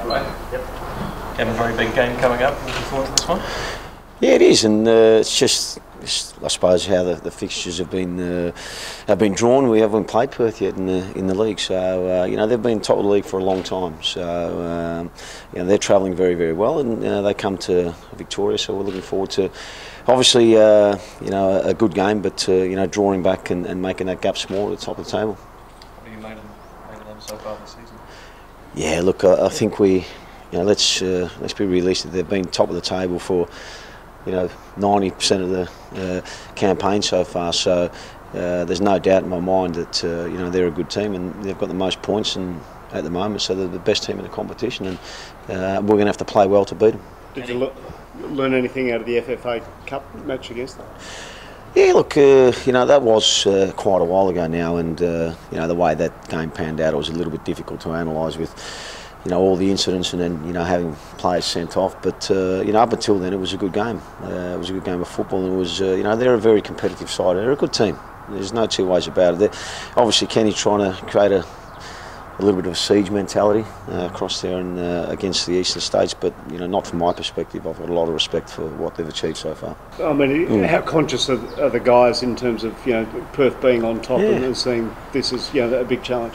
Right. Yep. Kevin, very big game coming up. Looking forward to this one. Yeah, it is, and it's just I suppose how the fixtures have been drawn. We haven't played Perth yet in the league, so you know, they've been top of the league for a long time. So you know, they're travelling very, very well, and they come to Victoria. So we're looking forward to, obviously, you know, a good game, but you know, drawing back and making that gap smaller at the top of the table. What have you made of them so far this season? Yeah, look, I think we, you know, let's be realistic. They've been top of the table for, you know, 90% of the campaign so far. So there's no doubt in my mind that you know, they're a good team and they've got the most points at the moment. So they're the best team in the competition, and we're going to have to play well to beat them. Did you learn anything out of the FFA Cup match against them? Yeah, look, you know, that was quite a while ago now, and you know, the way that game panned out, it was a little bit difficult to analyse with, you know, all the incidents and then, you know, having players sent off. But you know, up until then, it was a good game. It was a good game of football, and it was, you know, they're a very competitive side. They're a good team. There's no two ways about it. Obviously, Kenny's trying to create a little bit of a siege mentality across there and against the eastern states, but you know, not from my perspective. I've got a lot of respect for what they've achieved so far. I mean, how conscious are the guys in terms of, you know, Perth being on top and seeing this as, you know, a big challenge?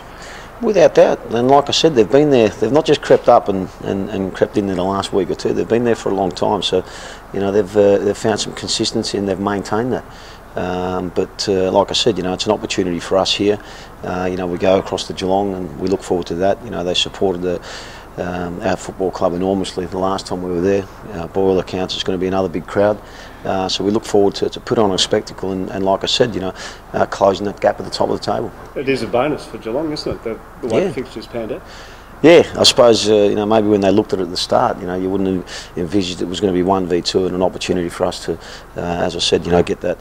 Without doubt, and like I said, they've been there. They've not just crept up and crept in the last week or two. They've been there for a long time. So, you know, they've found some consistency and they've maintained that. But like I said, you know, it's an opportunity for us here. You know, we go across to Geelong and we look forward to that. You know, they supported our football club enormously the last time we were there. By all accounts, it's going to be another big crowd. So we look forward to put on a spectacle and like I said, you know, closing that gap at the top of the table. It is a bonus for Geelong, isn't it, the way the fixtures panned out? Yeah, I suppose, you know, maybe when they looked at it at the start, you know, you wouldn't have envisaged it was going to be 1v2 and an opportunity for us to, as I said, you know, get that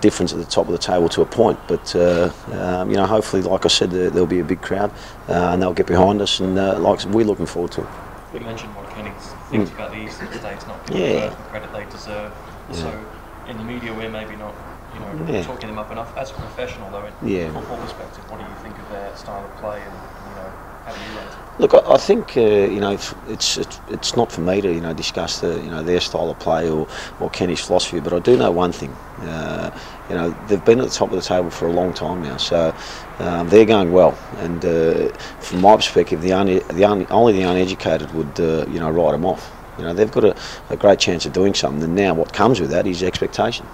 difference at the top of the table to a point. But, you know, hopefully, like I said, there'll be a big crowd and they'll get behind us, and like we're looking forward to it. You mentioned what Kenny thinks about the Eastern States not giving Perth the credit they deserve. So in the media, we're maybe not, you know, talking them up enough. As a professional, though, in football perspective, what do you think of their style of play, and you know, how do you rate it? Look, I think you know, it's not for me to, you know, discuss their style of play or Kenny's philosophy, but I do know one thing. You know, they've been at the top of the table for a long time now, so they're going well. And from my perspective, only the uneducated would you know, write them off. You know, they've got a great chance of doing something, and now what comes with that is expectation.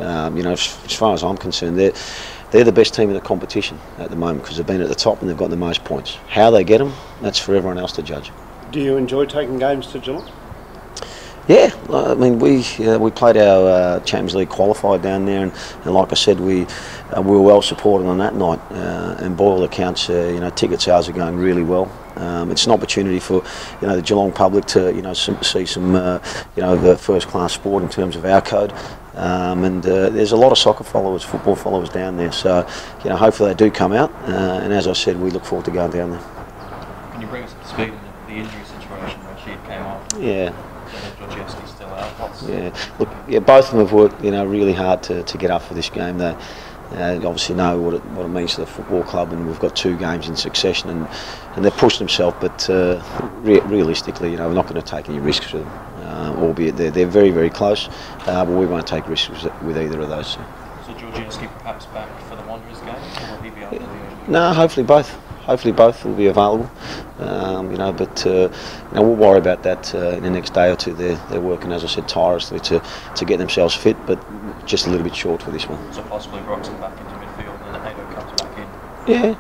You know, as far as I'm concerned, they're the best team in the competition at the moment because they've been at the top and they've got the most points. How they get them, that's for everyone else to judge. Do you enjoy taking games to Geelong? Yeah, I mean, we played our Champions League qualifier down there, and like I said, we were well supported on that night. And by all accounts, you know, ticket sales are going really well. It's an opportunity for, you know, the Geelong public to, you know, see some you know, the first-class sport in terms of our code. And there's a lot of soccer followers, football followers down there. So, you know, hopefully they do come out. And as I said, we look forward to going down there. Can you bring us up to speed in the injury situation when she came off? Yeah. Still out. Yeah, look, yeah, both of them have worked, you know, really hard to get up for this game. They obviously know what it means to the football club, and we've got 2 games in succession, and they've pushed themselves. But realistically, you know, we're not going to take any risks with them, albeit they're very, very close. But we won't take risks with either of those. So Georgievski perhaps back for the Wanderers game, or will he be out? No, hopefully both. Hopefully both will be available, you know, but you know, we'll worry about that in the next day or two. They're working, as I said, tirelessly to get themselves fit, but just a little bit short for this one. So possibly Broxton back into midfield and then Ado comes back in.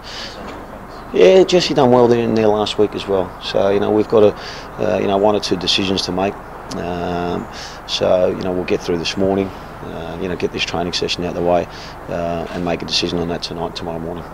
Yeah, Jesse done well there in there last week as well. So, you know, we've got you know, 1 or 2 decisions to make. So, you know, we'll get through this morning, you know, get this training session out of the way, and make a decision on that tomorrow morning.